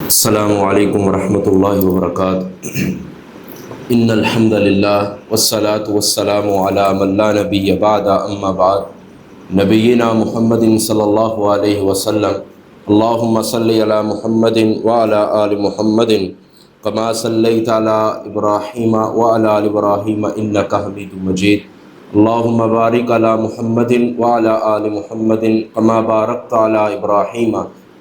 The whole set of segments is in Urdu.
السلام علیکم ورحمۃ اللہ وبرکاتہ۔ ان الحمد للہ والصلاة والسلام علی من لا نبی بعد اما بعد، نبینا محمد صلی اللہ علیہ وسلم۔ اللہم صلی علی محمد وعلی آل محمد کما صلیت علی ابراہیم وعلی آل ابراہیم انک حمید مجید۔ اللہم بارک علی محمد وعلی آل محمد کما بارکت علی ابراہیم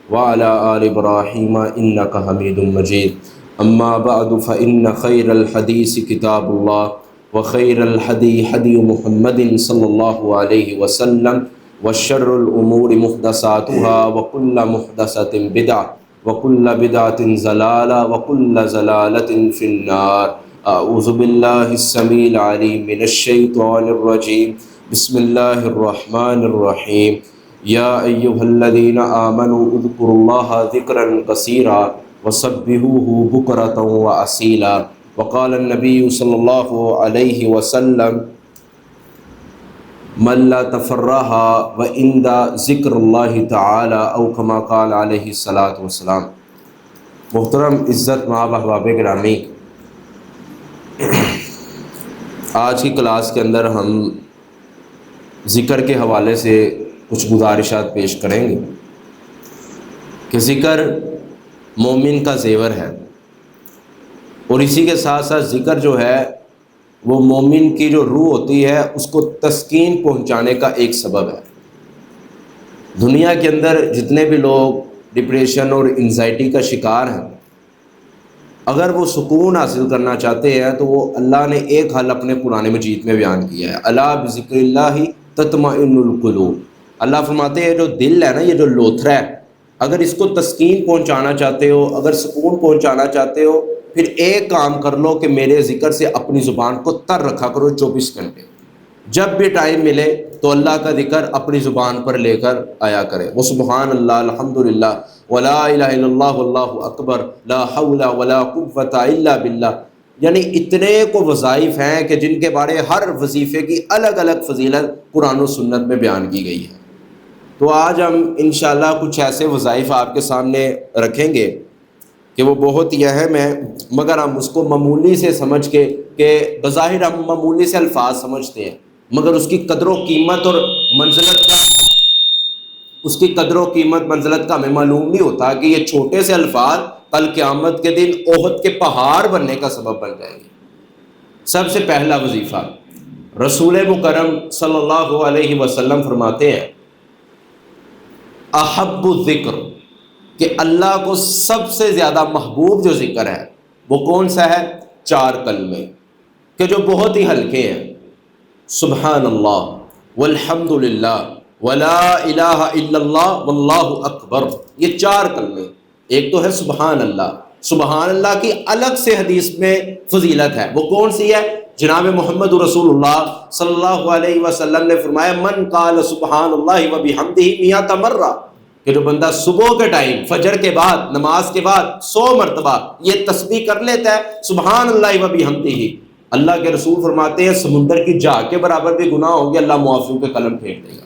وعلى آل إبراهيم إنك حميد مجيد۔ أما بعد فإن خير الحديث كتاب الله، وخير الهدي هدي محمد صلى الله عليه وسلم، وشر الأمور محدثاتها، وكل محدثة بدعة، وكل بدعة ضلالة، وكل ضلالة في النار۔ أعوذ بالله السميع العليم من الشيطان الرجيم، بسم الله الرحمن الرحيم۔ یا ایہا الذین آمنوا اذکروا اللہ ذکرا کثیرا وسبحوہ بکرۃ وأصیلا۔ وقال النبی صلی اللہ علیہ وسلم من لا تفرح وعند ذکر اللہ تعالی او کما قال علیہ الصلاۃ والسلام۔ محترم عزت مآب احباب گرامی، آج کی کلاس کے اندر ہم ذکر کے حوالے سے کچھ گزارشات پیش کریں گے کہ ذکر مومن کا زیور ہے، اور اسی کے ساتھ ساتھ ذکر جو ہے وہ مومن کی جو روح ہوتی ہے اس کو تسکین پہنچانے کا ایک سبب ہے۔ دنیا کے اندر جتنے بھی لوگ ڈپریشن اور انزائٹی کا شکار ہیں، اگر وہ سکون حاصل کرنا چاہتے ہیں تو وہ اللہ نے ایک حل اپنے قرآن مجید میں بیان کیا ہے، الا بذکر اللہ تطمئن القلوب۔ اللہ فرماتے ہیں جو دل ہے نا، یہ جو لوتھرا ہے، اگر اس کو تسکین پہنچانا چاہتے ہو، اگر سکون پہنچانا چاہتے ہو، پھر ایک کام کر لو کہ میرے ذکر سے اپنی زبان کو تر رکھا کرو 24 گھنٹے۔ جب بھی ٹائم ملے تو اللہ کا ذکر اپنی زبان پر لے کر آیا کرے، وہ سبحان اللہ، الحمدللہ، ولا الہ الا اللہ، واللہ اکبر، لا حول ولا قوۃ الا باللہ۔ یعنی اتنے کو وظائف ہیں کہ جن کے بارے ہر وظیفے کی الگ الگ فضیلت قرآن و سنت میں بیان کی گئی ہے۔ تو آج ہم انشاءاللہ کچھ ایسے وظائف آپ کے سامنے رکھیں گے کہ وہ بہت ہی اہم ہیں، مگر ہم اس کو معمولی سے سمجھ کے، کہ بظاہر ہم معمولی سے الفاظ سمجھتے ہیں، مگر اس کی قدر و قیمت اور منزلت کا ہمیں معلوم نہیں ہوتا کہ یہ چھوٹے سے الفاظ کل قیامت کے دن احد کے پہاڑ بننے کا سبب بن جائیں گے۔ سب سے پہلا وظیفہ، رسول مکرم صلی اللہ علیہ وسلم فرماتے ہیں احب الذکر، کہ اللہ کو سب سے زیادہ محبوب جو ذکر ہے وہ کون سا ہے؟ 4 کلمے کہ جو بہت ہی ہلکے ہیں، سبحان اللہ والحمد للہ ولا الہ الا اللہ واللہ اکبر۔ یہ 4 کلمے، ایک تو ہے سبحان اللہ۔ سبحان اللہ کی الگ سے حدیث میں فضیلت ہے، وہ کون سی ہے؟ جناب محمد رسول اللہ صلی اللہ علیہ وسلم نے فرمایا من قال سبحان اللہ وبحمدہ 100 مرہ، کہ جو بندہ صبح کے ٹائم فجر کے بعد، نماز کے بعد 100 مرتبہ یہ تسبیح کر لیتا ہے سبحان اللہ وبحمدہ، اللہ کے رسول فرماتے ہیں سمندر کی جھاگ کے برابر بھی گناہ ہوں گے، اللہ معافیوں کے قلم پھیر دے گا،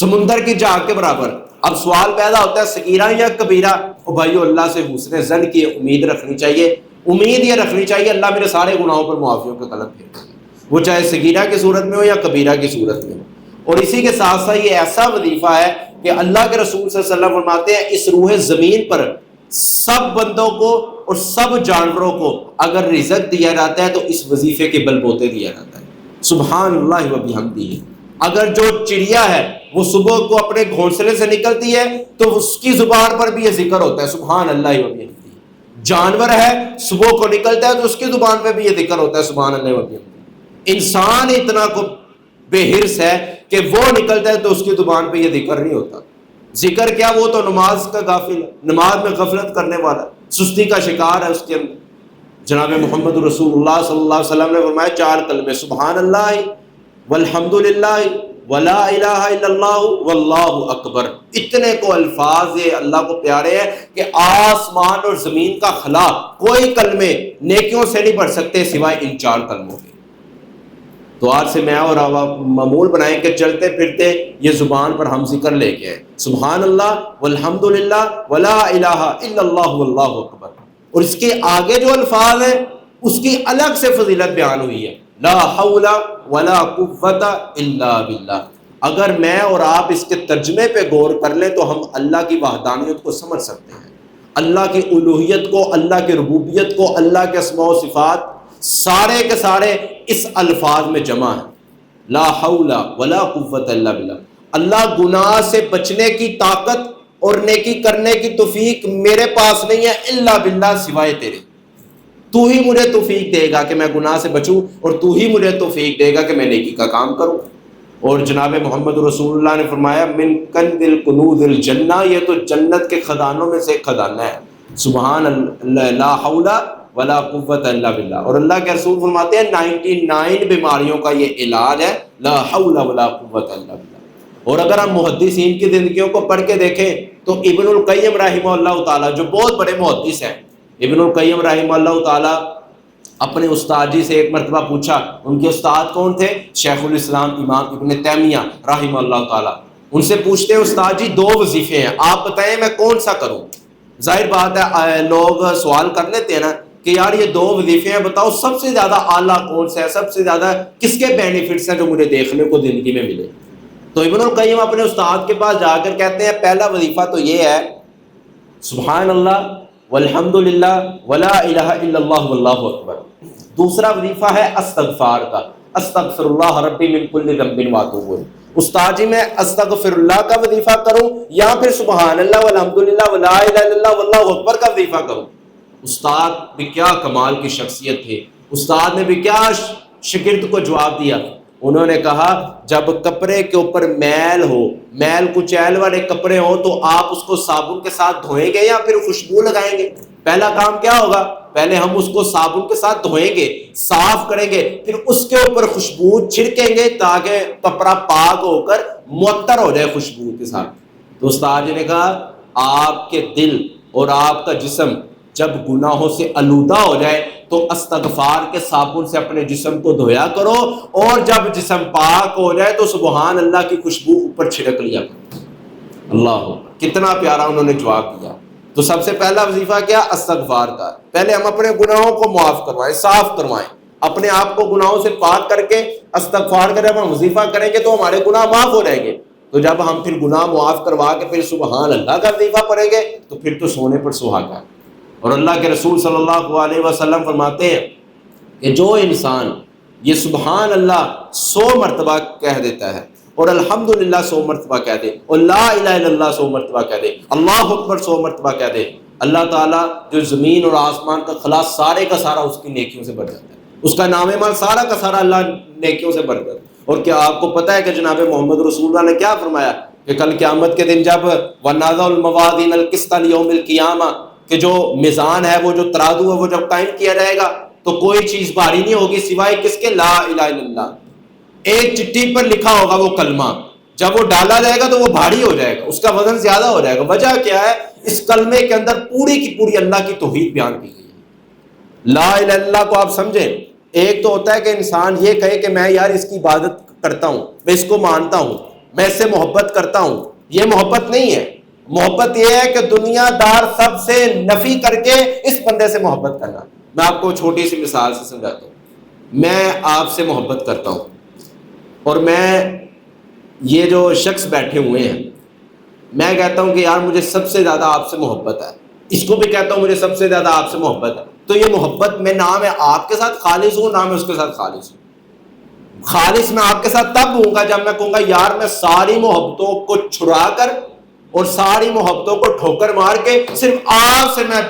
سمندر کی جھاگ کے برابر۔ اب سوال پیدا ہوتا ہے صغیرہ یا کبیرہ؟ او بھائیو، اللہ سے حسن ظن کی امید رکھنی چاہیے، امید یہ رکھنی چاہیے اللہ میرے سارے گناہوں پر معافیوں کے قلم پھیر دے گا، وہ چاہے صغیرہ کی صورت میں ہو یا کبیرہ کی صورت میں ہو۔ اور اسی کے ساتھ ساتھ یہ ایسا وظیفہ ہے کہ اللہ کے رسول صلی اللہ علیہ وسلم فرماتے ہیں اس روح زمین پر سب بندوں کو اور سب جانوروں کو اگر رزق دیا جاتا ہے تو اس وظیفے کے بل بوتے دیا جاتا ہے، سبحان اللہ وبحمدہ۔ اگر جو چڑیا ہے وہ صبح کو اپنے گھونسلے سے نکلتی ہے تو اس کی زبان پر بھی یہ ذکر ہوتا ہے سبحان اللہ وبحمدہ۔ جانور ہے صبح کو نکلتا ہے تو اس کی زبان پہ بھی یہ ذکر ہوتا ہے سبحان اللہ وبحمدہ۔ انسان اتنا کو بے حرص ہے کہ وہ نکلتا ہے تو اس کی زبان پہ یہ ذکر نہیں ہوتا۔ ذکر کیا، وہ تو نماز کا غافل ہے، نماز میں غفلت کرنے والا، سستی کا شکار ہے اس کے اندر۔ جناب محمد رسول اللہ صلی اللہ علیہ وسلم نے فرمایا 4 کلمے، سبحان اللہ والحمد للہ ولا الہ الا اللہ واللہ اکبر۔ اتنے کو الفاظ یہ اللہ کو پیارے ہیں کہ آسمان اور زمین کا خلا کوئی کلمے نیکیوں سے نہیں بڑھ سکتے سوائے ان 4 کلموں کے۔ تو آج سے میں اور معمول بنائیں کہ چلتے پھرتے یہ زبان پر ہم ذکر لے کے آئیں، سبحان اللہ والحمد للہ ولا الہ الا اللہ واللہ اکبر، اور اس کے آگے جو الفاظ ہیں اس کی الگ سے فضیلت بیان ہوئی ہے، لا حول ولا قوت الا باللہ۔ اگر میں اور آپ اس کے ترجمے پہ غور کر لیں تو ہم اللہ کی وحدانیت کو سمجھ سکتے ہیں، اللہ کی الوہیت کو، اللہ کی ربوبیت کو، اللہ کے اسماء و صفات سارے کے سارے اس الفاظ میں جمع ہیں، لا حول ولا قوت الا باللہ۔ اللہ گناہ سے بچنے کی طاقت اور نیکی کرنے کی توفیق میرے پاس نہیں ہے الا باللہ، سوائے تیرے، تو ہی مجھے توفیق دے گا کہ میں گناہ سے بچوں، اور تو ہی مجھے توفیق دے گا کہ میں نیکی کا کام کروں۔ اور جناب محمد رسول اللہ نے فرمایا من کنز الکنوز الجنہ، یہ تو جنت کے خزانوں میں سے ایک خزانہ ہے، سبحان اللہ، لا حول ولا قوت الا باللہ۔ اور اللہ کے رسول فرماتے ہیں 99 بیماریوں کا یہ علاج ہے، لا حول ولا قوت الا باللہ۔ اور اگر ہم محدثین کی زندگیوں کو پڑھ کے دیکھیں تو ابن القیم رحمہ اللہ تعالیٰ جو بہت بڑے محدث ہیں، ابن القیم رحمہ اللہ تعالیٰ اپنے استاد جی سے ایک مرتبہ پوچھا، ان کے استاد کون تھے؟ شیخ الاسلام امام ابن تیمیہ رحمہ اللہ تعالیٰ۔ ان سے پوچھتے ہیں استاد جی 2 وظیفے ہیں، آپ بتائیں میں کون سا کروں؟ ظاہر بات ہے لوگ سوال کر لیتے ہیں نا کہ یار یہ 2 وظیفے ہیں، بتاؤ سب سے زیادہ اعلیٰ کون سا ہے، سب سے زیادہ کس کے بینیفٹس ہیں جو مجھے دیکھنے کو زندگی میں ملے؟ تو ابن القیم اپنے استاد کے پاس جا کر کہتے ہیں پہلا وظیفہ تو یہ ہے سبحان اللہ والحمد للہ ولا الہ الا اللہ واللہ اکبر۔ دوسرا وظیفہ ہے استغفار کا، استغفر اللہ ربی من کل ذنب واتوب الیہ۔ استاد جی میں استغفر اللہ کا وظیفہ کروں یا پھر سبحان اللہ والحمد للہ ولا الہ الا اللہ واللہ اکبر کا وظیفہ کروں؟ استاد بھی کیا کمال کی شخصیت تھے، استاد نے بھی کیا شاگرد کو جواب دیا، انہوں نے کہا جب کپڑے کے اوپر میل ہو، میل کچیل والے کپڑے ہوں تو آپ اس کو صابن کے ساتھ دھوئیں گے یا پھر خوشبو لگائیں گے؟ پہلا کام کیا ہوگا؟ پہلے ہم اس کو صابن کے ساتھ دھوئیں گے، صاف کریں گے، پھر اس کے اوپر خوشبو چھڑکیں گے تاکہ کپڑا پاک ہو کر معطر ہو جائے خوشبو کے ساتھ۔ تو استاد جی نے کہا آپ کے دل اور آپ کا جسم جب گناہوں سے آلودہ ہو جائے تو استغفار کے صابن سے اپنے جسم کو دھویا کرو، اور جب جسم پاک ہو جائے تو سبحان اللہ کی خوشبو اوپر چھڑک لیا کرو۔ اللہ، کتنا پیارا انہوں نے جواب دیا۔ تو سب سے پہلا وظیفہ کیا؟ استغفار کا۔ پہلے ہم اپنے گناہوں کو معاف کروائیں، صاف کروائیں، اپنے آپ کو گناہوں سے پاک کر کے استغفار کریں۔ ہم وظیفہ کریں گے تو ہمارے گناہ معاف ہو جائیں گے، تو جب ہم پھر گناہ معاف کروا کے پھر سبحان اللہ کا وظیفہ پڑھیں گے تو پھر تو سونے پر سہاگا ہے۔ اور اللہ کے رسول صلی اللہ علیہ وسلم فرماتے ہیں کہ جو انسان یہ سبحان اللہ 100 مرتبہ کہہ دیتا ہے اور الحمدللہ 100 مرتبہ کہہ دے اور لا الہ الا اللہ 100 مرتبہ کہہ دے، اللہ اکبر 100 مرتبہ کہہ دے، اللہ تعالیٰ جو زمین اور آسمان کا خلا سارے کا سارا اس کی نیکیوں سے بھر جاتا ہے، اس کا نام مال سارا کا سارا اللہ نیکیوں سے بھر جاتا ہے۔ اور کیا آپ کو پتہ ہے کہ جناب محمد رسول اللہ نے کیا فرمایا کہ کل قیامت کے دن جب وَنَضَعُ الْمَوَازِينَ الْقِسْطَ لِيَوْمِ الْقِيَامَةِ، کہ جو میزان ہے، وہ جو ترازو ہے، وہ جب قائم کیا جائے گا تو کوئی چیز بھاری نہیں ہوگی سوائے کس کے؟ لا الہ الا اللہ۔ ایک چٹھی پر لکھا ہوگا وہ کلمہ، جب وہ ڈالا جائے گا تو وہ بھاری ہو جائے گا، اس کا وزن زیادہ ہو جائے گا۔ وجہ کیا ہے؟ اس کلمے کے اندر پوری کی پوری اللہ کی توحید بیان کی گئی ہے۔ لا الہ الا اللہ کو آپ سمجھیں، ایک تو ہوتا ہے کہ انسان یہ کہے کہ میں یار اس کی عبادت کرتا ہوں، میں اس کو مانتا ہوں، میں اس سے محبت کرتا ہوں، یہ محبت نہیں ہے۔ محبت یہ ہے کہ دنیا دار سب سے نفی کر کے اس بندے سے محبت کرنا۔ میں آپ کو چھوٹی سی مثال سے سمجھاتا ہوں۔ میں آپ سے محبت کرتا ہوں اور میں یہ جو شخص بیٹھے ہوئے ہیں، میں کہتا ہوں کہ یار مجھے سب سے زیادہ آپ سے محبت ہے، اس کو بھی کہتا ہوں مجھے سب سے زیادہ آپ سے محبت ہے، تو یہ محبت میں نہ میں آپ کے ساتھ خالص ہوں نہ میں اس کے ساتھ خالص ہوں۔ خالص میں آپ کے ساتھ تب ہوں گا جب میں کہوں گا یار میں ساری محبتوں کو چھڑا کر اور ساری محبتوں کو ٹھوکر مار کے صرف آپ سے میں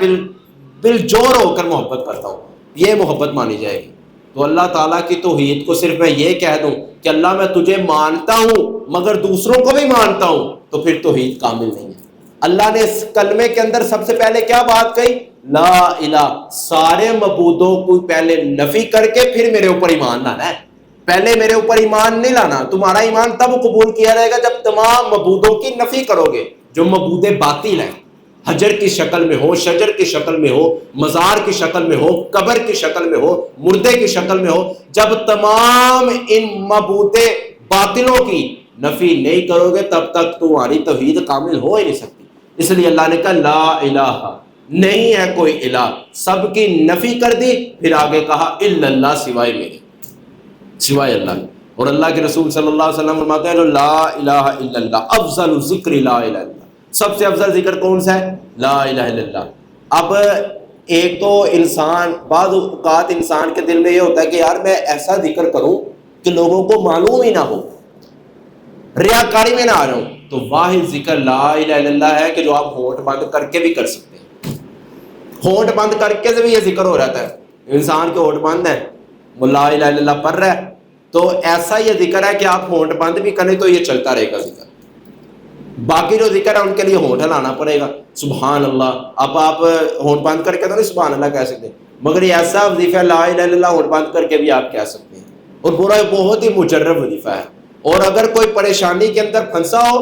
بل جوڑ ہو کر محبت کرتا ہوں، یہ محبت مانی جائے گی۔ تو اللہ تعالیٰ کی توحید کو صرف میں یہ کہہ دوں کہ اللہ میں تجھے مانتا ہوں مگر دوسروں کو بھی مانتا ہوں، تو پھر توحید کامل نہیں ہے۔ اللہ نے اس کلمے کے اندر سب سے پہلے کیا بات کہی؟ لا الہ، سارے معبودوں کو پہلے نفی کر کے پھر میرے اوپر ایمان لانا ہے۔ پہلے میرے اوپر ایمان نہیں لانا، تمہارا ایمان تب قبول کیا جائے گا جب تمام معبودوں کی نفی کرو گے جو معبود باطل ہیں۔ حجر کی شکل میں ہو، شجر کی شکل میں ہو، مزار کی شکل میں ہو، قبر کی شکل میں ہو، مردے کی شکل میں ہو، جب تمام ان معبود باطلوں کی نفی نہیں کرو گے تب تک تمہاری توحید کامل ہو ہی نہیں سکتی۔ اس لیے اللہ نے کہا لا الہ، نہیں ہے کوئی الہ، سب کی نفی کر دی، پھر آگے کہا الا اللہ، سوائے میرے، سوائے اللہ۔ اور اللہ کے رسول صلی اللہ علیہ وسلم فرماتے ہیں لا الہ الا اللہ، افضل ذکر لا الہ الا اللہ، سب سے افضل ذکر کون سا ہے؟ لا الہ الا اللہ۔ اب ایک تو انسان، بعض اوقات انسان کے دل میں یہ ہوتا ہے کہ یار میں ایسا ذکر کروں کہ لوگوں کو معلوم ہی نہ ہو، ریاکاری میں نہ آ رہا ہوں، تو واحد ذکر لا الہ الا اللہ ہے کہ جو آپ ہونٹ بند کر کے بھی کر سکتے ہیں۔ ہونٹ بند کر کے سے بھی یہ ذکر ہو رہتا ہے، انسان کے ہونٹ بند ہے، وہ لا الہ الا اللہ پڑھ رہا ہے، تو ایسا یہ ذکر ہے کہ آپ ہونٹ بند بھی کریں تو یہ چلتا رہے گا ذکر۔ باقی جو ذکر ہے ان کے لیے ہونٹ ہلانا پڑے گا، سبحان اللہ۔ اب آپ ہونٹ بند کر کے تو نہیں سبحان اللہ کہہ سکتے، مگر یہ ایسا وظیفہ لا الہ الا اللہ ہونٹ بند کر کے بھی آپ کہہ سکتے ہیں، اور برا بہت ہی مجرب وظیفہ ہے۔ اور اگر کوئی پریشانی کے اندر پھنسا ہو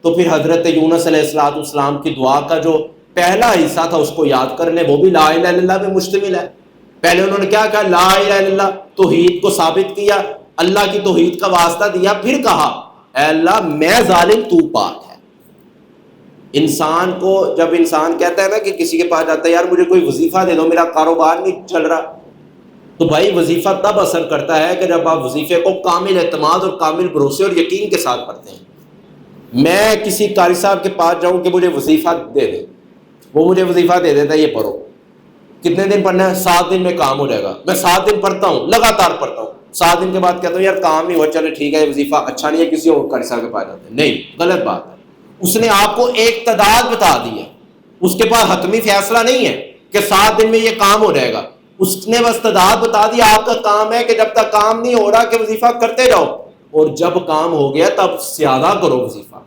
تو پھر حضرت یونس علیہ السلام کی دعا کا جو پہلا حصہ تھا اس کو یاد کر لیں، وہ بھی لا الہ الا اللہ میں مشتمل ہے۔ پہلے انہوں نے کیا کہا؟ لا الہ الا اللہ، توحید کو ثابت کیا، اللہ کی توحید کا واسطہ دیا، پھر کہا اے اللہ میں ظالم، تو پاک ہے۔ انسان کو جب انسان کہتا ہے نا کہ کسی کے پاس جاتا ہے یار مجھے کوئی وظیفہ دے دو، میرا کاروبار نہیں چل رہا، تو بھائی وظیفہ تب اثر کرتا ہے کہ جب آپ وظیفے کو کامل اعتماد اور کامل بھروسے اور یقین کے ساتھ پڑھتے ہیں۔ میں کسی قاری صاحب کے پاس جاؤں کہ مجھے وظیفہ دے دے، وہ مجھے وظیفہ دے دیتا ہے یہ پڑھو، کتنے دن پڑھنا ہے؟ 7 دن میں کام ہو جائے گا۔ میں 7 دن پڑھتا ہوں، لگاتار پڑھتا ہوں، 7 دن کے بعد کہتا ہوں یار کام نہیں ہوا، چلے ٹھیک ہے یہ وظیفہ اچھا نہیں ہے، کسی اور قاری صاحب کے پاس جاتے ہیں۔ نہیں، غلط بات ہے۔ اس نے آپ کو ایک تعداد بتا دی ہے، اس کے پاس حتمی فیصلہ نہیں ہے کہ 7 دن میں یہ کام ہو جائے گا، اس نے بس تعداد بتا دی۔ آپ کا کام ہے کہ جب تک کام نہیں ہو رہا کہ وظیفہ کرتے جاؤ، اور جب کام ہو گیا تب زیادہ کرو وظیفہ۔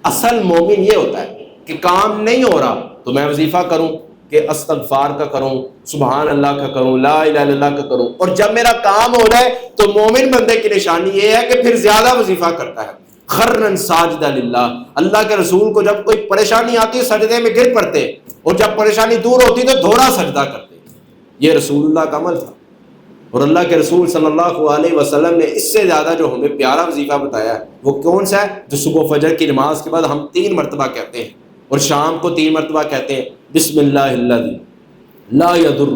اصل مومن یہ ہوتا ہے کہ کام نہیں ہو رہا تو میں وظیفہ کروں، کہ استغفار کا کروں، سبحان اللہ کا کروں، لا الہ الا اللہ کا کروں، اور جب میرا کام ہو جائے تو مومن بندے کی نشانی یہ ہے کہ پھر زیادہ وظیفہ کرتا ہے۔ خرن ساجدہ للہ، اللہ کے رسول کو جب کوئی پریشانی آتی ہے سجدے میں گر پڑتے، اور جب پریشانی دور ہوتی تو دوہرا سجدہ کرتے۔ یہ رسول اللہ کا عمل تھا، اور اللہ کے رسول صلی اللہ علیہ وسلم نے اس سے زیادہ جو ہمیں پیارا وظیفہ بتایا ہے وہ کون سا ہے؟ جو صبح فجر کی نماز کے بعد ہم 3 مرتبہ کہتے ہیں، اور شام کو 3 مرتبہ کہتے ہیں، بسم اللہ الذی لا یضر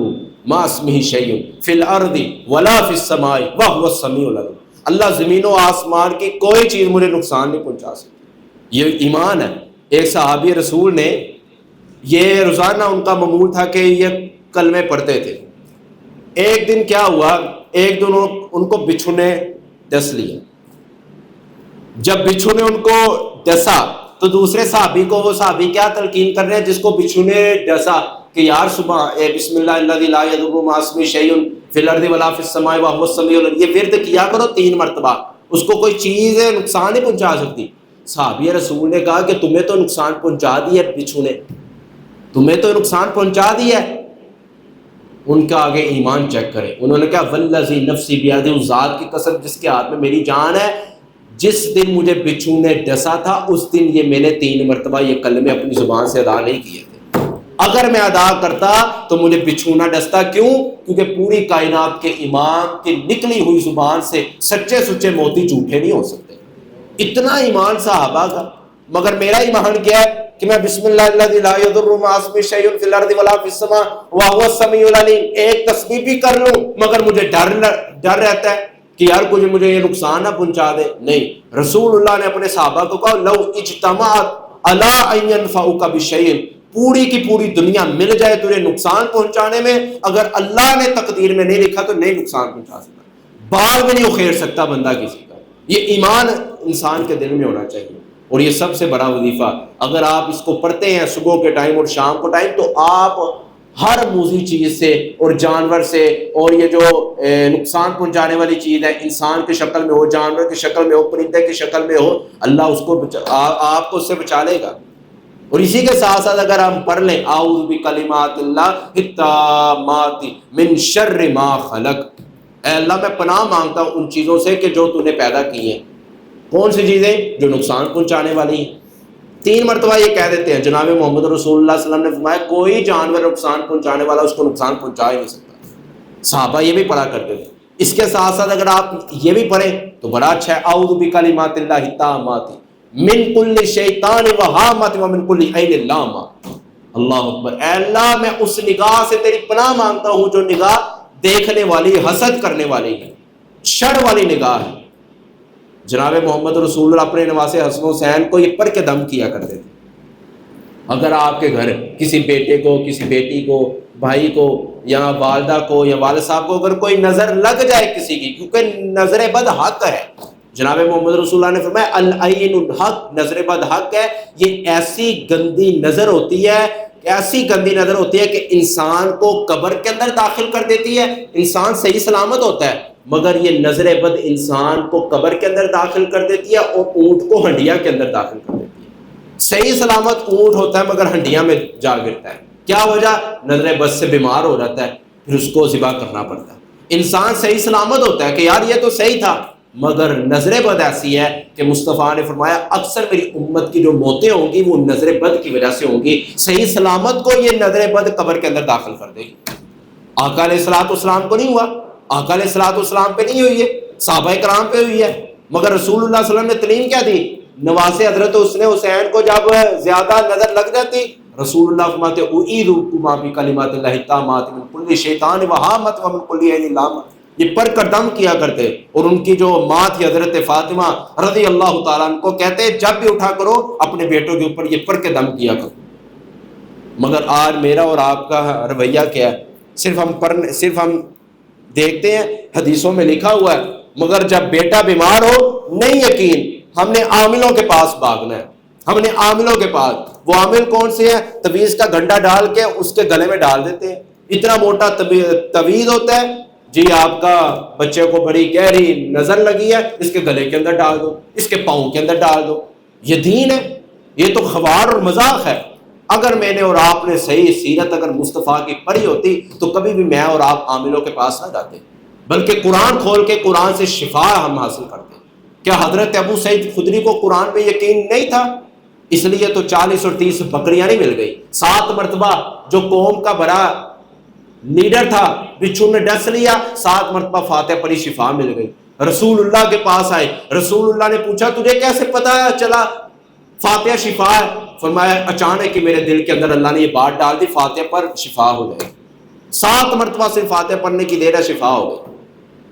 مع اسمہ شیء فی الارض ولا فی السماء وہو السمیع العلیم۔ اللہ زمین و آسمان کی کوئی چیز مجھے نقصان نہیں پہنچا سکتی۔ یہ ایمان ہے۔ ایک صحابی رسول نے، یہ روزانہ ان کا معمول تھا کہ یہ کلمے پڑھتے تھے۔ ایک دن کیا ہوا، ایک دن ان کو بچھو نے ڈس لیا۔ جب بچھو نے ان کو ڈسا تو دوسرے صحابی کو، وہ صحابی کیا تلقین کر رہے ہیں جس کو بچھو نے ڈسا، کہ یار صبح بسم اللہ الذی لا یضر مع اسمہ شیء فی الارض ولا فی السماء وہو السمیع العلیم، یہ ورد کیا کرو 3 مرتبہ، اس کو کوئی چیز نقصان نہیں پہنچا سکتی۔ صحابی رسول نے کہا کہ تمہیں تو نقصان پہنچا دیا بچھو نے، تمہیں تو نقصان پہنچا دیا ہے۔ ان کا آگے ایمان چیک کریں، انہوں نے کہا والذی نفسی بیدہ، اس ذات کی قسم جس کے ہاتھ میں میری جان ہے، جس دن مجھے بچھو نے ڈسا تھا اس دن یہ میں نے 3 مرتبہ یہ کلمے اپنی زبان سے ادا نہیں کیے تھے۔ اگر میں ادا کرتا تو مجھے بچھو نہ ڈستا، کیوں؟ کیونکہ پوری کائنات کے امام کی نکلی ہوئی زبان سے سچے سچے موتی جھوٹے نہیں ہو سکتے۔ اتنا ایمان صحابہ کا۔ مگر میرا ایمان کیا ہے کہ میں بسم اللہ الذی لا یضر مع اسمہ شیء فی الارض ولا فی السماء وہو السمیع العلیم ایک تسبیح بھی کر لوں مگر مجھے ڈر رہتا ہے کہ یار کچھ مجھے یہ نقصان نہ پہنچا دے۔ نہیں، رسول اللہ نے اپنے صحابہ کو کہا لو اجتمعت علی ان ينفعوک بشیء، پوری کی پوری دنیا مل جائے تجھے نقصان پہنچانے میں، اگر اللہ نے تقدیر میں نہیں لکھا تو نہیں نقصان پہنچا سکتا، بال بھی نہیں اخیر سکتا بندہ کسی کا۔ یہ ایمان انسان کے دل میں ہونا چاہیے، اور یہ سب سے بڑا وظیفہ اگر آپ اس کو پڑھتے ہیں صبح کے ٹائم اور شام کو ٹائم، تو آپ ہر موذی چیز سے اور جانور سے، اور یہ جو نقصان پہنچانے والی چیز ہے انسان کی شکل میں ہو، جانور کی شکل میں ہو، پرندے کی شکل میں ہو، اللہ اس کو آپ کو اس سے بچا لے گا۔ اور اسی کے ساتھ ساتھ اگر ہم پڑھ لیں اعوذ بکلمات اللہ التامات من شر ما خلق، اے اللہ میں پناہ مانگتا ہوں ان چیزوں سے کہ جو تو نے پیدا کی ہیں۔ کون سی چیزیں؟ جو نقصان پہنچانے والی ہیں۔ 3 مرتبہ یہ کہہ دیتے ہیں جناب محمد رسول اللہ صلی اللہ علیہ وسلم نے فرمایا کوئی جانور نقصان پہنچانے والا اس کو نقصان پہنچا ہی نہیں سکتا۔ صحابہ یہ بھی پڑھا کرتے تھے۔ اس کے ساتھ ساتھ اگر آپ یہ بھی پڑھیں تو بڑا اچھا ہے، اعوذ بکلمات اللہ التامات من کل شیطان وہامۃ ومن کل عین لامہ۔ اللہ اکبر، اے اللہ میں اس نگاہ سے تیری پناہ مانگتا ہوں جو نگاہ دیکھنے والی، حسد کرنے والی ہے، شر والی نگاہ ہے۔ جناب محمد رسول اللہ اپنے نواسے حسن حسین کو یہ پڑھ کے دم کیا کرتے تھے۔ اگر آپ کے گھر کسی بیٹے کو، کسی بیٹی کو، بھائی کو یا والدہ کو یا والد صاحب کو اگر کوئی نظر لگ جائے کسی کی، کیونکہ نظر بد حق ہے، جناب محمد رسول اللہ نے فرمایا العین الحق، نظر بد حق ہے، یہ ایسی گندی نظر ہوتی ہے، ایسی گندی نظر ہوتی ہے کہ انسان کو قبر کے اندر داخل کر دیتی ہے۔ انسان صحیح سلامت ہوتا ہے مگر یہ نظر بد انسان کو قبر کے اندر داخل کر دیتی ہے اور اونٹ کو ہنڈیا کے اندر داخل کر دیتی ہے۔ صحیح سلامت اونٹ ہوتا ہے مگر ہنڈیا میں جا گرتا ہے، کیا وجہ؟ نظر بد سے بیمار ہو جاتا ہے، پھر اس کو ذبح کرنا پڑتا ہے۔ انسان صحیح سلامت ہوتا ہے کہ یار یہ تو صحیح تھا، مگر نظر بد ایسی ہے کہ مصطفیٰ نے فرمایا اکثر میری امت کی جو موتیں ہوں گی وہ نظر بد کی وجہ سے ہوں گی۔ صحیح سلامت کو یہ نظر بد قبر کے اندر داخل کر دے گی۔ آقا علیہ الصلوۃ والسلام کو نہیں ہوا، آقا علیہ الصلوۃ والسلام پہ نہیں ہوئی ہے، صحابہ کرام پہ ہوئی ہے، مگر رسول اللہ صلی اللہ علیہ وسلم نے تعلیم کیا دی؟ نواسے حضرت حسین کو جب زیادہ نظر لگ جاتی رسول اللہ فرماتے اعیذکما بکلمات اللہ التامات من کل شیطان وہامۃ ومن کل عین لامہ، یہ پڑھ کر دم کیا کرتے۔ اور ان کی جو ماں تھی حضرت فاطمہ رضی اللہ تعالیٰ عنہ کو کہتے جب بھی اٹھا کرو اپنے بیٹوں کے اوپر یہ پڑھ کے دم کیا کرو۔ مگر آج میرا اور آپ کا رویہ کیا ہے؟ صرف ہم دیکھتے ہیں حدیثوں میں لکھا ہوا ہے، مگر جب بیٹا بیمار ہو نہیں یقین، ہم نے عاملوں کے پاس بھاگنا ہے، ہم نے عاملوں کے پاس۔ وہ عامل کون سے ہیں؟ تویز کا گھنٹا ڈال کے اس کے گلے میں ڈال دیتے ہیں، اتنا موٹا تویز ہوتا ہے، جی آپ کا بچے کو بڑی گہری نظر لگی ہے، اس کے گلے کے اندر ڈال دو، اس کے پاؤں کے اندر ڈال دو۔ یہ دین ہے؟ یہ تو خوار اور مذاق ہے۔ اگر میں نے اور آپ نے صحیح سیرت اگر مصطفیٰ کی پڑھی ہوتی تو کبھی بھی میں اور آپ عاملوں کے پاس نہ جاتے، بلکہ قرآن کھول کے قرآن سے شفا ہم حاصل کرتے۔ کیا حضرت ابو سعید خدری کو قرآن پہ یقین نہیں تھا؟ اس لیے تو 40 اور 30 بکریاں نہیں مل گئی۔ 7 مرتبہ جو قوم کا بڑا لیڈر تھا بچھو نے ڈس لیا، 7 مرتبہ فاتح پڑھی، شفا مل گئی۔ رسول اللہ کے پاس آئے، رسول اللہ نے پوچھا تجھے کیسے پتا چلا فاتحہ شفا ہے؟ فرمایا اچانک کہ میرے دل کے اندر اللہ نے یہ بات ڈال دی فاتحہ پر شفا ہو جائے۔ 7 مرتبہ صرف فاتحہ پڑھنے کی دیر ہے، شفا ہو گئی۔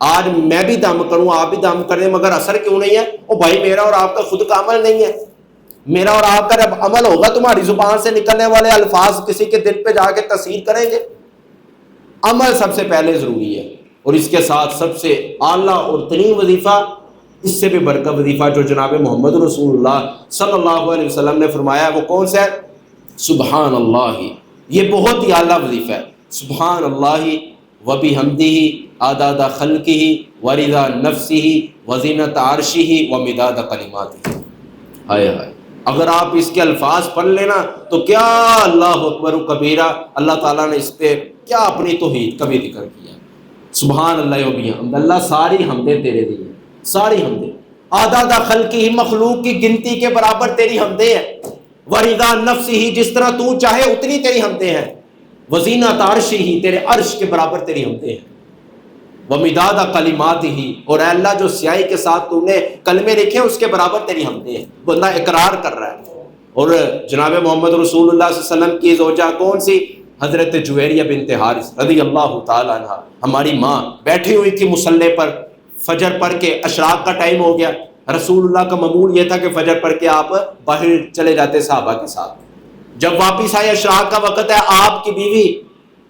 آج میں بھی دم کروں، آپ بھی دم کریں، مگر اثر کیوں نہیں ہے؟ او بھائی میرا اور آپ کا خود کا عمل نہیں ہے۔ میرا اور آپ کا جب عمل ہوگا تمہاری زبان سے نکلنے والے الفاظ کسی کے دل پہ جا کے تاثیر کریں گے۔ عمل سب سے پہلے ضروری ہے، اور اس کے ساتھ سب سے اعلیٰ اور ترین وظیفہ، اس سے بھی بڑھ کر وظیفہ جو جناب محمد رسول اللہ صلی اللہ علیہ وسلم نے فرمایا وہ کون سا ہے؟ سبحان اللہ۔ یہ بہت ہی اعلیٰ وظیفہ ہے۔ سبحان اللہ وبحمدہ عدد خلقہ ورضا نفسہ وزینۃ عرشہ ومداد کلماتہ۔ ہائے ہائے، اگر آپ اس کے الفاظ پڑھ لینا تو کیا اللہ اکبر و کبیرہ، اللہ تعالیٰ نے اس پہ کیا اپنی توحید کا بھی ذکر کیا۔ سبحان اللہ وبحمدہ، اللہ ساری حمدیں تیرے لیے، ساری حمدیں عدد خلقہ، مخلوق کی گنتی کے برابر تیری حمدیں ہیں۔ ورضا نفسہ، جس طرح تو چاہے اتنی تیری حمدیں ہیں۔ وزینۃ عرشہ، تیرے عرش کے برابر تیری حمدیں ہیں۔ ومداد کلماتہ، اور اے اللہ جو سیاہی کے ساتھ تو نے کلمے لکھے ہیں اس کے برابر تیری حمدیں ہیں۔ بندہ اقرار کر رہا ہے۔ اور جناب محمد رسول اللہ صلی اللہ علیہ وسلم کی زوجہ کون سی؟ حضرت جویریہ بنت حارث رضی اللہ تعالیٰ عنہ، ہماری ماں بیٹھی ہوئی تھی مصلی پر، فجر پڑھ کے اشراق کا ٹائم ہو گیا۔ رسول اللہ کا معمول یہ تھا کہ فجر پڑھ کے آپ باہر چلے جاتے صحابہ کے ساتھ۔ جب واپس آئے اشراق کا وقت ہے، آپ کی بیوی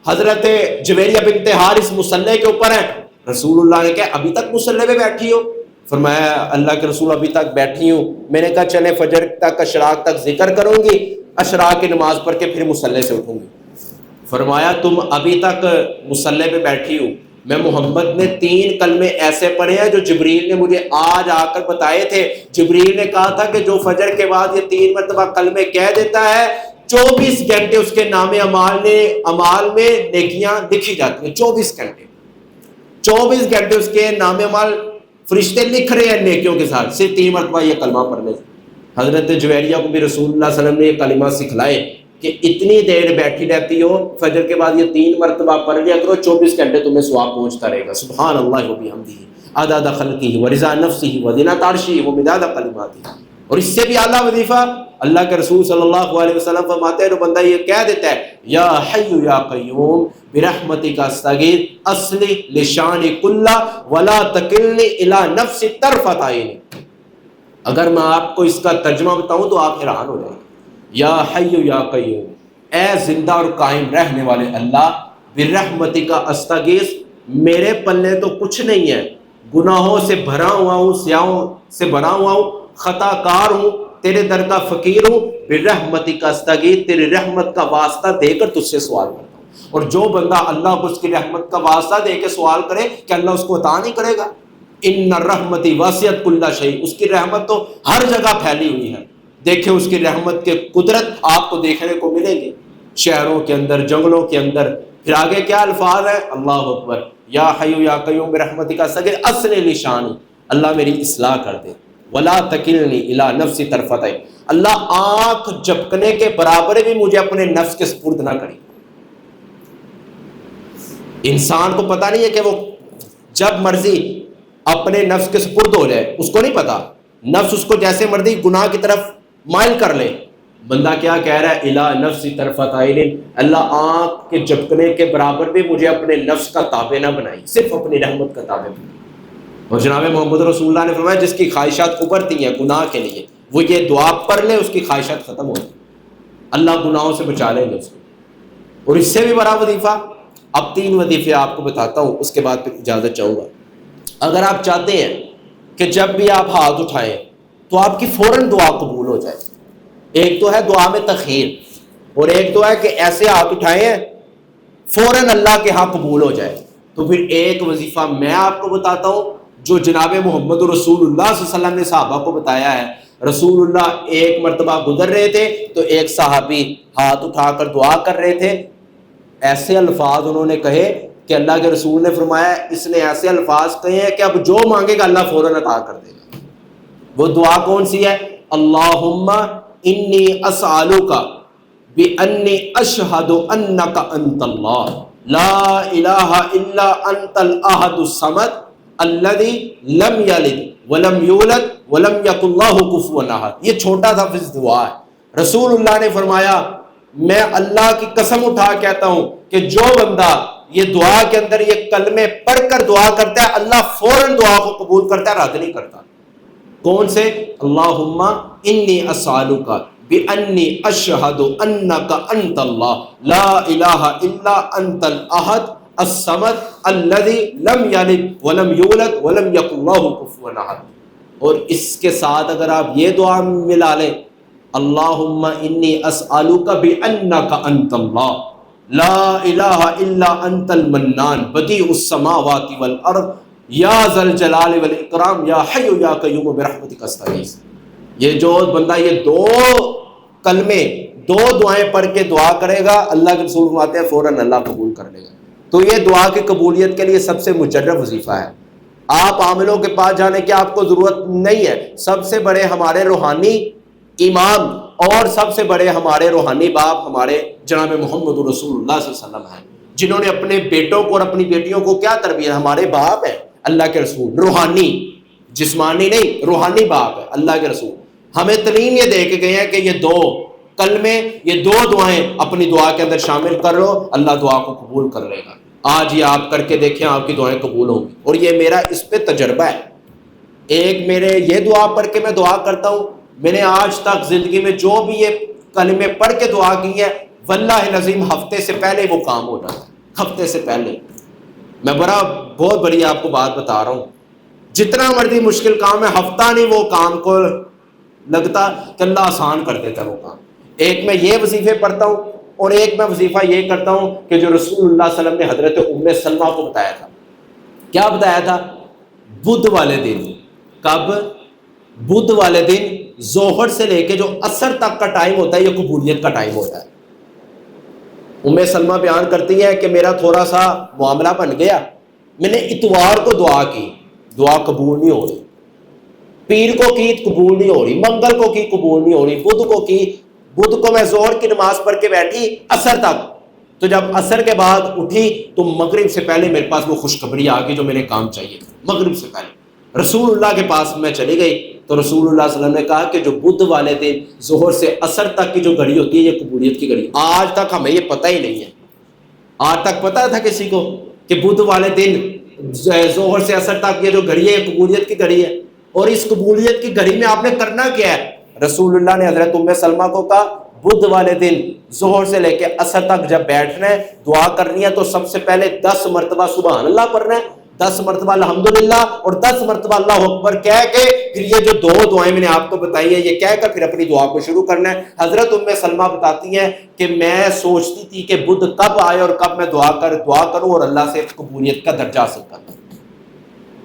حضرت جویریہ بنت حارث مصلی کے اوپر ہے۔ رسول اللہ نے کہا ابھی تک مصلی پہ بیٹھی ہو؟ فرمایا اللہ کے رسول ابھی تک بیٹھی ہوں۔ میں نے کہا چلے فجر تک اشراق تک ذکر کروں گی، اشراق کی نماز پڑھ کے پھر مصلی سے اٹھوں گی۔ فرمایا تم ابھی تک مصلی پہ بیٹھی ہو، میں محمد نے 3 کلمے ایسے پڑھے ہیں جو جبریل نے مجھے آج آ کر بتائے تھے۔ جبریل نے کہا تھا کہ جو فجر کے بعد یہ 3 مرتبہ کلمے کہہ دیتا ہے 24 گھنٹے اس کے نام اعمال میں نیکیاں لکھی جاتی ہیں۔ 24 گھنٹے اس کے نام اعمال فرشتے لکھ رہے ہیں نیکیوں کے ساتھ، صرف 3 مرتبہ یہ کلمہ پڑھنے سے۔ حضرت جویریہ کو بھی رسول اللہ صلی اللہ علیہ وسلم نے یہ کلمہ سکھلائے کہ اتنی دیر بیٹھی رہتی ہو، فجر کے بعد یہ 3 مرتبہ پڑھ لیا کرو، 24 گھنٹے تمہیں ثواب پہنچتا رہے گا۔ سبحان اللہ و بحمدہ عدد خلقہ و رضا نفسہ و زنۃ عرشہ و مداد کلماتہ۔ اور اس سے بھی اعلیٰ وظیفہ اللہ کے رسول صلی اللہ علیہ وسلم فرماتے ہیں، جو بندہ یہ کہہ دیتا ہے یا حی یا قیوم برحمتک استغیث اصلح لشانی کلہ ولا تکلنی الی نفسی طرفۃ عین۔ اگر میں آپ کو اس کا ترجمہ بتاؤں تو آپ حیران ہو جائیں گے۔ یا حی یا قیوم، اے زندہ اور قائم رہنے والے اللہ، برحمتک استغیث، میرے پلے تو کچھ نہیں ہے، گناہوں سے بھرا ہوا ہوں، سیاہوں سے بھرا ہوا ہوں، خطا کار ہوں، تیرے در کا فقیر ہوں، برحمتک استغیث، تیری رحمت کا واسطہ دے کر تجھ سے سوال کرتا ہوں۔ اور جو بندہ اللہ کو اس کی رحمت کا واسطہ دے کے سوال کرے کہ اللہ اس کو عطا نہیں کرے گا؟ ان رحمتی وسعت کل شیء، اس کی رحمت تو ہر جگہ پھیلی ہوئی ہے۔ دیکھیں اس کی رحمت کے قدرت آپ کو دیکھنے کو ملیں گے، شہروں کے اندر، جنگلوں کے اندر۔ پھر آگے کیا الفاظ ہیں؟ اللہ اکبر، یا حی یا قیوم برحمتک استغیث اصلح لشانی، اللہ میری اصلاح کر دے، ولا تکلنی الی نفسی طرفۃ عین، اللہ آنکھ جھپکنے کے برابر بھی مجھے اپنے نفس کے سپرد نہ کری۔ انسان کو پتہ نہیں ہے کہ وہ جب مرضی اپنے نفس کے سپرد ہو جائے، اس کو نہیں پتا، نفس اس کو جیسے مرضی گناہ کی طرف مائل کر لے۔ بندہ کیا کہہ رہا ہے؟ الی نفسی طرفۃ عین، اللہ آنکھ کے جھپکنے کے برابر بھی مجھے اپنے نفس کا تابع نہ بنائی، صرف اپنی رحمت کا تابع بنائی۔ اور جناب محمد رسول اللہ نے فرمایا جس کی خواہشات ابھرتی ہیں گناہ کے لیے، وہ یہ دعا پڑھ لے، اس کی خواہشات ختم ہو جائیں، اللہ گناہوں سے بچا لیں گے اس کو۔ اور اس سے بھی بڑا وظیفہ، اب 3 وظیفے آپ کو بتاتا ہوں، اس کے بعد پھر اجازت چاہوں گا۔ اگر آپ چاہتے ہیں کہ جب بھی آپ ہاتھ اٹھائیں تو آپ کی فوراً دعا قبول ہو جائے، ایک تو ہے دعا میں تخیر، اور ایک تو ہے کہ ایسے ہاتھ اٹھائیں فوراً اللہ کے ہاں قبول ہو جائے، تو پھر ایک وظیفہ میں آپ کو بتاتا ہوں جو جناب محمد رسول اللہ صلی اللہ علیہ وسلم نے صحابہ کو بتایا ہے۔ رسول اللہ ایک مرتبہ گزر رہے تھے تو ایک صحابی ہاتھ اٹھا کر دعا کر رہے تھے، ایسے الفاظ انہوں نے کہے کہ اللہ کے رسول نے فرمایا اس نے ایسے الفاظ کہے ہیں کہ اب جو مانگے گا اللہ فوراً عطا کر دے گا۔ وہ دعا کون سی ہے؟ اللہم انی اسألک بانی اشہد انک انت اللہ لا الہ الا انت الاحد الصمد الذی لم یلد ولم یولد ولم یکن لہ کفوا احد۔ یہ چھوٹا سا فض دعا ہے۔ رسول اللہ نے فرمایا میں اللہ کی قسم اٹھا کہتا ہوں کہ جو بندہ یہ دعا کے اندر یہ کلمے پڑھ کر دعا کرتا ہے اللہ فوراً دعا کو قبول کرتا ہے، رد نہیں کرتا۔ کون سے؟ اللہم انی اسألک بانی اشہد انک انت اللہ لا الہ الا انت الاحد الصمد الذی لم یلد ولم یولد ولم یکن لہ کفوا احد۔ اور اس کے ساتھ اگر آپ یہ دعا ملا لیں، اللہم انی اسألک بانک انت اللہ لا الہ الا انت المنان بدیع السماوات والارض یا ذا الجلال والاکرام یا حی یا قیوم برحمتک استغیث۔ یہ جو بندہ یہ 2 کلمے 2 دعائیں پڑھ کے دعا کرے گا، اللہ کے رسول فرماتے ہیں فوراً اللہ قبول کر لے گا۔ تو یہ دعا کی قبولیت کے لیے سب سے مجرب وظیفہ ہے۔ آپ عاملوں کے پاس جانے کی آپ کو ضرورت نہیں ہے۔ سب سے بڑے ہمارے روحانی امام اور سب سے بڑے ہمارے روحانی باپ ہمارے جناب محمد رسول اللہ صلی اللہ علیہ وسلم ہیں، جنہوں نے اپنے بیٹوں کو اور اپنی بیٹیوں کو کیا تربیت، ہمارے باپ ہیں اللہ کے رسول، روحانی، جسمانی نہیں، روحانی باپ ہے اللہ کے رسول۔ ہمیں تعلیم یہ دے کے گئے ہیں کہ یہ 2 کلمے، یہ 2 دعائیں اپنی دعا کے اندر شامل کر لو، اللہ دعا کو قبول کر لے گا۔ آج یہ آپ کر کے دیکھیں، آپ کی دعائیں قبول ہوں گی، اور یہ میرا اس پہ تجربہ ہے۔ ایک میرے یہ دعا پڑھ کے میں دعا کرتا ہوں، میں نے آج تک زندگی میں جو بھی یہ کلمے پڑھ کے دعا کی ہے واللہ العظیم ہفتے سے پہلے وہ کام ہو جاتا ہے، ہفتے سے پہلے۔ میں بہت بڑی آپ کو بات بتا رہا ہوں، جتنا مرضی مشکل کام ہے ہفتہ نہیں وہ کام کو لگتا کہ اللہ آسان کر دیتا ہے وہ کام۔ ایک میں یہ وظیفے پڑھتا ہوں اور ایک میں وظیفہ یہ کرتا ہوں کہ جو رسول اللہ صلی اللہ علیہ وسلم نے حضرت ام سلمہ کو بتایا تھا۔ کیا بتایا تھا؟ بدھ والے دن، کب؟ بدھ والے دن ظہر سے لے کے جو عصر تک کا ٹائم ہوتا ہے یہ قبولیت کا ٹائم ہوتا ہے۔ ام سلمہ بیان کرتی ہے کہ میرا تھوڑا سا معاملہ بن گیا، میں نے اتوار کو دعا کی، دعا قبول نہیں ہو رہی، پیر کو کی قبول نہیں ہو رہی، منگل کو کی قبول نہیں ہو رہی، بدھ کو کی، بدھ کو میں ظہر کی نماز پڑھ کے بیٹھی عصر تک، تو جب عصر کے بعد اٹھی تو مغرب سے پہلے میرے پاس وہ خوشخبری آ گئی جو میرے کام چاہیے، مغرب سے پہلے رسول اللہ کے پاس میں چلی گئی، تو رسول اللہ صلی اللہ علیہ وسلم نے کہا کہ جو بدھ والے دن ظہر سے عصر تک کی جو گھڑی ہوتی ہے یہ قبولیت کی گھڑی۔ آج تک ہمیں یہ پتہ ہی نہیں ہے، آج تک پتہ تھا کسی کو کہ بدھ والے دن ظہر سے عصر تک یہ جو گھڑی ہے یہ قبولیت کی گھڑی ہے؟ اور اس قبولیت کی گھڑی میں آپ نے کرنا کیا ہے؟ رسول اللہ نے حضرت ام سلمہ کو کہا بدھ والے دن ظہر سے لے کے عصر تک جب بیٹھنا ہے دعا کرنی ہے تو سب سے پہلے 10 مرتبہ سبحان اللہ پڑھنا ہے، 10 مرتبہ الحمدللہ اور 10 مرتبہ اللہ اکبر کہہ کے پھر یہ جو دو دعائیں میں نے آپ کو بتائی ہیں یہ کہہ کر پھر اپنی دعا کو شروع کرنا ہے۔ حضرت ام سلمہ بتاتی ہیں کہ میں سوچتی تھی کہ بدھ کب آئے اور کب میں دعا کروں اور اللہ سے قبولیت کا درجہ حاصل کروں۔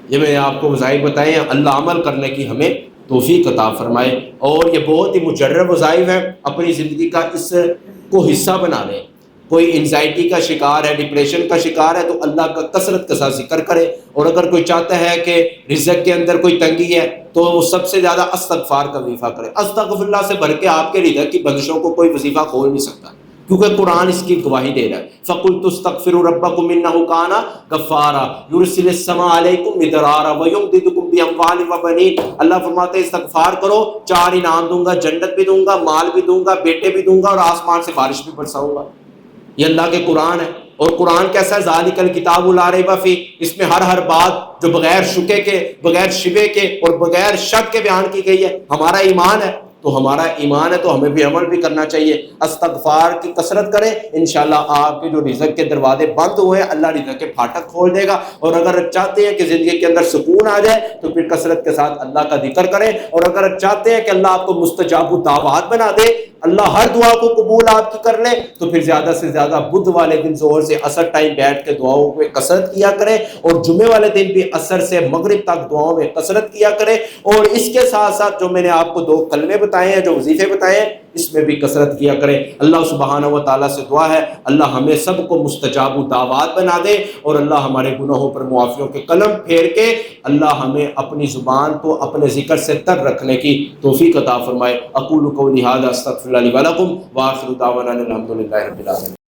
یہ میں نے آپ کو وظائف بتائے ہیں، اللہ عمل کرنے کی ہمیں توفیق عطا فرمائے، اور یہ بہت ہی مجرب وظائف ہیں، اپنی زندگی کا اس کو حصہ بنا لیں۔ کوئی انزائٹی کا شکار ہے، ڈپریشن کا شکار ہے تو اللہ کا کثرت کے ساتھ ذکر کرے، اور اگر کوئی چاہتا ہے کہ رزق کے اندر کوئی تنگی ہے تو وہ سب سے زیادہ استغفار کا وظیفہ کرے۔ استغفر اللہ سے بھر کے آپ کے رزق کی بندشوں کو کوئی وظیفہ کھول نہیں سکتا، کیونکہ قرآن اس کی گواہی دے رہا ہے۔ فَقُلْتُ اسْتَغْفِرُوا رَبَّكُمْ إِنَّهُ كَانَ غَفَّارًا يُرْسِلِ السَّمَاءَ عَلَيْكُمْ مِدْرَارًا وَيُمْدِدْكُمْ بِأَمْوَالٍ وَبَنِينَ۔ اللہ فرماتے ہیں استغفار کرو، 4 انعام دوں گا، جنت بھی دوں گا، مال بھی دوں گا، بیٹے بھی دوں گا، اور آسمان سے بارش بھی برساؤں گا۔ یہ اللہ کے قرآن ہے، اور قرآن کیسا ہے؟ ذالک الکتاب لا ریب فیہ، اس میں ہر بات جو بغیر شکے کے، بغیر شبے کے اور بغیر شک کے بیان کی گئی ہے۔ ہمارا ایمان ہے تو ہمارا ایمان ہے تو ہمیں بھی عمل بھی کرنا چاہیے، استغفار کی کثرت کریں، انشاءاللہ آپ کے جو رزق کے دروازے بند ہوئے ہیں اللہ رزق کے پھاٹک کھول دے گا۔ اور اگر چاہتے ہیں کہ زندگی کے اندر سکون آ جائے تو پھر کثرت کے ساتھ اللہ کا ذکر کریں، اور اگر چاہتے ہیں کہ اللہ آپ کو مستجاب الدعوات بنا دے، اللہ ہر دعا کو قبول آپ کی کر لے، تو پھر زیادہ سے زیادہ بدھ والے دن ظہر سے عصر ٹائم بیٹھ کے دعاؤں پہ کثرت کیا کریں، اور جمعے والے دن بھی عصر سے مغرب تک دعاؤں میں کثرت کیا کریں، اور اس کے ساتھ ساتھ جو میں نے آپ کو 2 کلمے بتائے ہیں، جو وظیفے بتائے ہیں، اس میں بھی کثرت کیا کریں۔ اللہ سبحانہ و تعالیٰ سے دعا ہے اللہ ہمیں سب کو مستجاب الدعوات بنا دے، اور اللہ ہمارے گناہوں پر معافیوں کے قلم پھیر کے اللہ ہمیں اپنی زبان کو اپنے ذکر سے تر رکھنے کی توفیق عطا فرمائے۔ اقول قولی ھذا استغفر اللہ لی ولکم وآخر دعوانا الحمد للہ رب العالمین۔